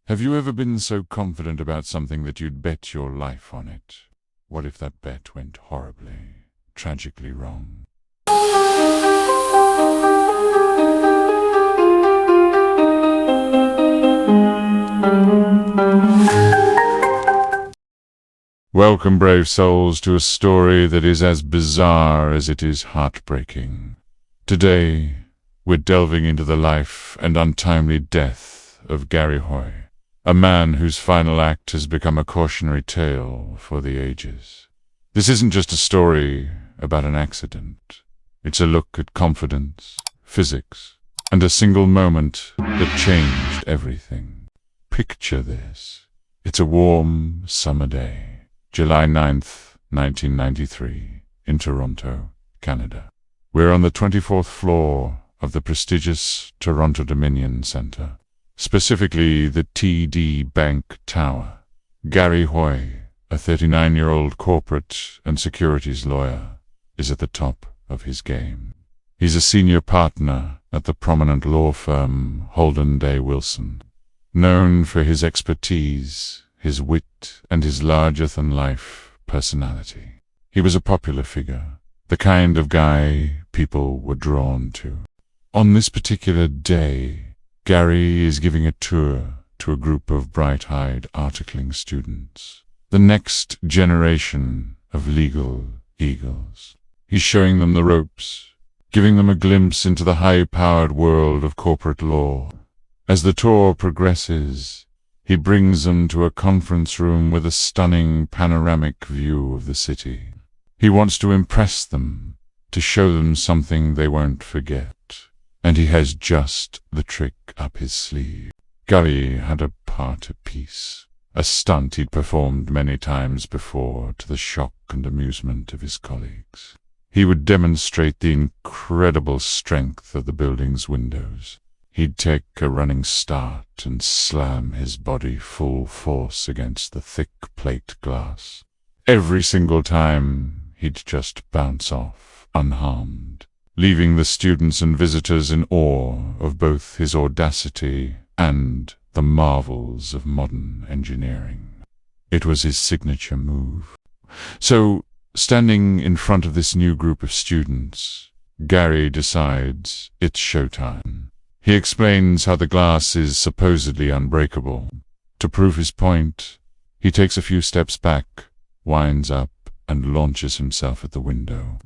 Have you ever been so confident about something that you'd bet your life on it? What if that bet went horribly, tragically wrong? Welcome, brave souls, to a story that is as bizarre as it is heartbreaking. Today, we're delving into the life and untimely death of Garry Hoy, a man whose final act has become a cautionary tale for the ages. This isn't just a story about an accident. It's a look at confidence, physics, and a single moment that changed everything. Picture this. It's a warm summer day, July 9th, 1993, in Toronto, Canada. We're on the 24th floor of the prestigious Toronto Dominion Centre, specifically the TD Bank Tower. Garry Hoy, a 39-year-old corporate and securities lawyer, is at the top of his game. He's a senior partner at the prominent law firm Holden Day Wilson, known for his expertise, his wit, and his larger-than-life personality. He was a popular figure, the kind of guy people were drawn to. On this particular day, Garry is giving a tour to a group of bright-eyed articling students, the next generation of legal eagles. He's showing them the ropes, giving them a glimpse into the high-powered world of corporate law. As the tour progresses, he brings them to a conference room with a stunning panoramic view of the city. He wants to impress them, to show them something they won't forget. And he has just the trick up his sleeve. Garry had a part apiece, a stunt he'd performed many times before to the shock and amusement of his colleagues. He would demonstrate the incredible strength of the building's windows. He'd take a running start and slam his body full force against the thick plate glass. Every single time, he'd just bounce off, unharmed, leaving the students and visitors in awe of both his audacity and the marvels of modern engineering. It was his signature move. So, standing in front of this new group of students, Garry decides it's showtime. He explains how the glass is supposedly unbreakable. To prove his point, he takes a few steps back, winds up, and launches himself at the window.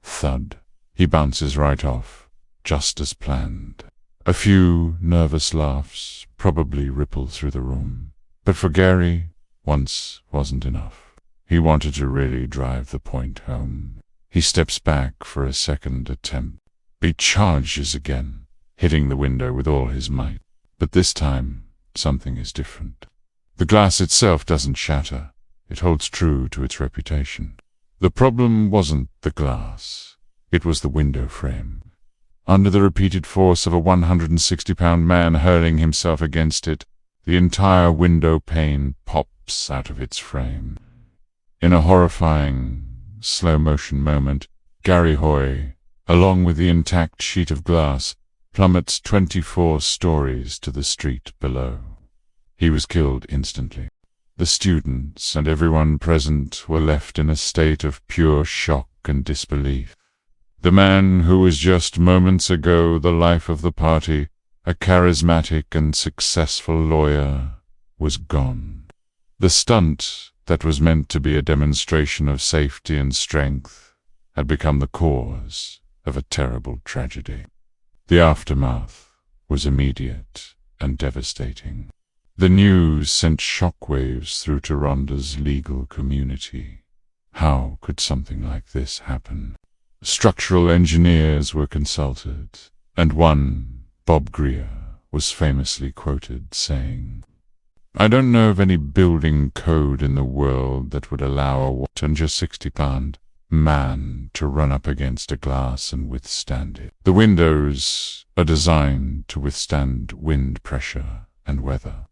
Thud. He bounces right off, just as planned. A few nervous laughs probably ripple through the room. But for Garry, once wasn't enough. He wanted to really drive the point home. He steps back for a second attempt. He charges again, hitting the window with all his might. But this time, something is different. The glass itself doesn't shatter. It holds true to its reputation. The problem wasn't the glass. It was the window frame. Under the repeated force of a 160-pound man hurling himself against it, the entire window pane pops out of its frame. In a horrifying, slow-motion moment, Garry Hoy, along with the intact sheet of glass, plummets 24 stories to the street below. He was killed instantly. The students and everyone present were left in a state of pure shock and disbelief. The man who was just moments ago the life of the party, a charismatic and successful lawyer, was gone. The stunt that was meant to be a demonstration of safety and strength had become the cause of a terrible tragedy. The aftermath was immediate and devastating. The news sent shockwaves through Toronto's legal community. How could something like this happen? Structural engineers were consulted, and one, Bob Greer, was famously quoted saying, "I don't know of any building code in the world that would allow a 160-pound man to run up against a glass and withstand it. The windows are designed to withstand wind pressure and weather,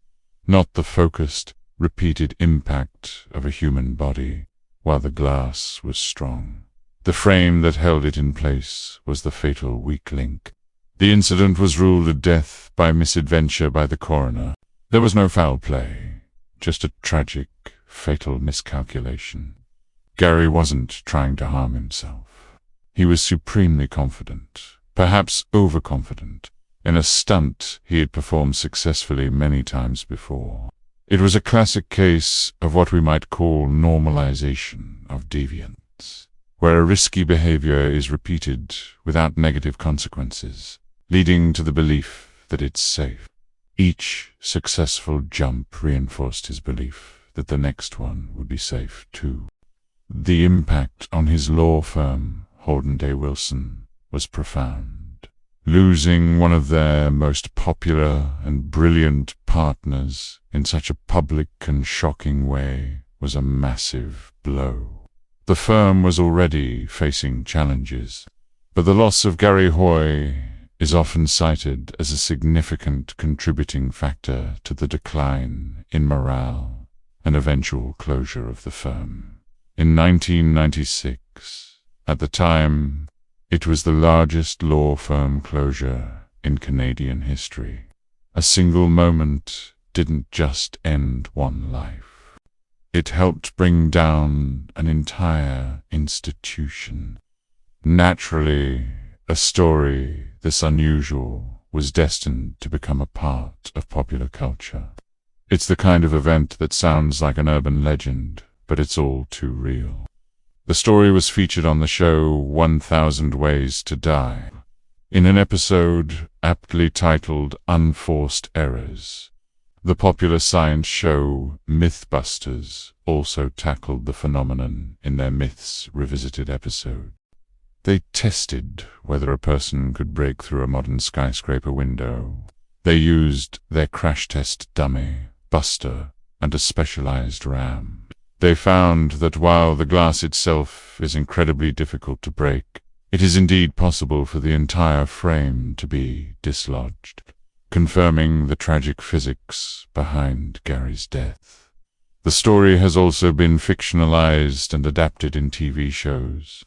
not the focused, repeated impact of a human body, while the glass was strong. The frame that held it in place was the fatal weak link. The incident was ruled a death by misadventure by the coroner. There was no foul play, just a tragic, fatal miscalculation. Garry wasn't trying to harm himself. He was supremely confident, perhaps overconfident, in a stunt he had performed successfully many times before. It was a classic case of what we might call normalization of deviance, where a risky behavior is repeated without negative consequences, leading to the belief that it's safe. Each successful jump reinforced his belief that the next one would be safe too. The impact on his law firm, Holden Day Wilson, was profound. Losing one of their most popular and brilliant partners in such a public and shocking way was a massive blow. The firm was already facing challenges, but the loss of Garry Hoy is often cited as a significant contributing factor to the decline in morale and eventual closure of the firm. In 1996, at the time, it was the largest law firm closure in Canadian history. A single moment didn't just end one life. It helped bring down an entire institution. Naturally, a story this unusual was destined to become a part of popular culture. It's the kind of event that sounds like an urban legend, but it's all too real. The story was featured on the show 1000 Ways to Die. In an episode aptly titled Unforced Errors, the popular science show Mythbusters also tackled the phenomenon in their Myths Revisited episode. They tested whether a person could break through a modern skyscraper window. They used their crash test dummy, Buster, and a specialized ram. They found that while the glass itself is incredibly difficult to break, it is indeed possible for the entire frame to be dislodged, confirming the tragic physics behind Garry's death. The story has also been fictionalized and adapted in TV shows.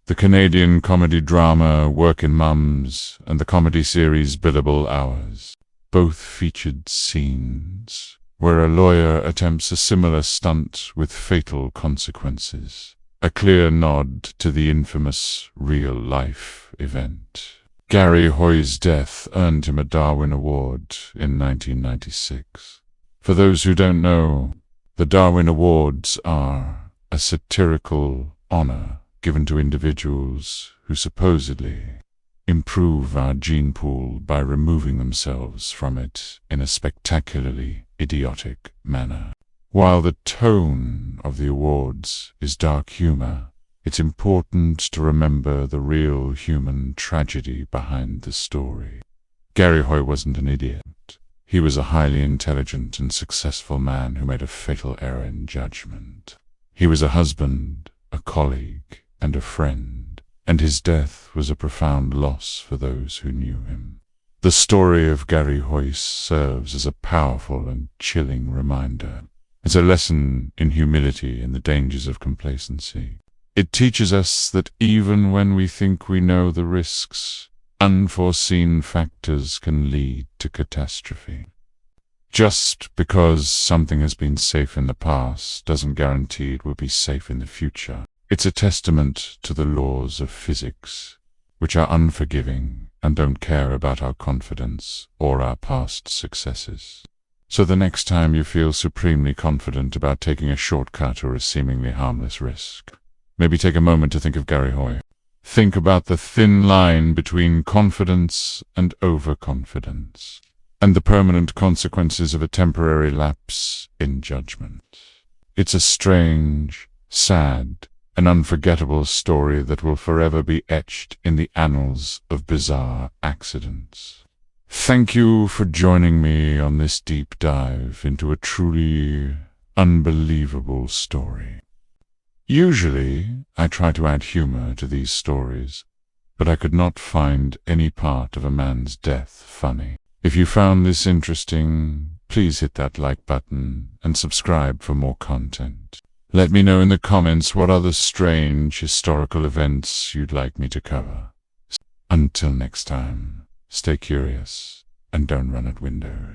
The Canadian comedy drama Workin' Mums and the comedy series Billable Hours both featured scenes where a lawyer attempts a similar stunt with fatal consequences, a clear nod to the infamous real-life event. Garry Hoy's death earned him a Darwin Award in 1996. For those who don't know, the Darwin Awards are a satirical honor given to individuals who supposedly improve our gene pool by removing themselves from it in a spectacularly idiotic manner. While the tone of the awards is dark humor, it's important to remember the real human tragedy behind the story. Garry Hoy wasn't an idiot. He was a highly intelligent and successful man who made a fatal error in judgment. He was a husband, a colleague, and a friend, and his death was a profound loss for those who knew him. The story of Garry Hoy serves as a powerful and chilling reminder. It's a lesson in humility and the dangers of complacency. It teaches us that even when we think we know the risks, unforeseen factors can lead to catastrophe. Just because something has been safe in the past doesn't guarantee it will be safe in the future. It's a testament to the laws of physics, which are unforgiving and don't care about our confidence or our past successes. So the next time you feel supremely confident about taking a shortcut or a seemingly harmless risk, maybe take a moment to think of Garry Hoy. Think about the thin line between confidence and overconfidence, and the permanent consequences of a temporary lapse in judgment. It's a strange, sad, an unforgettable story that will forever be etched in the annals of bizarre accidents. Thank you for joining me on this deep dive into a truly unbelievable story. Usually, I try to add humor to these stories, but I could not find any part of a man's death funny. If you found this interesting, please hit that like button and subscribe for more content. Let me know in the comments what other strange historical events you'd like me to cover. Until next time, stay curious and don't run at windows.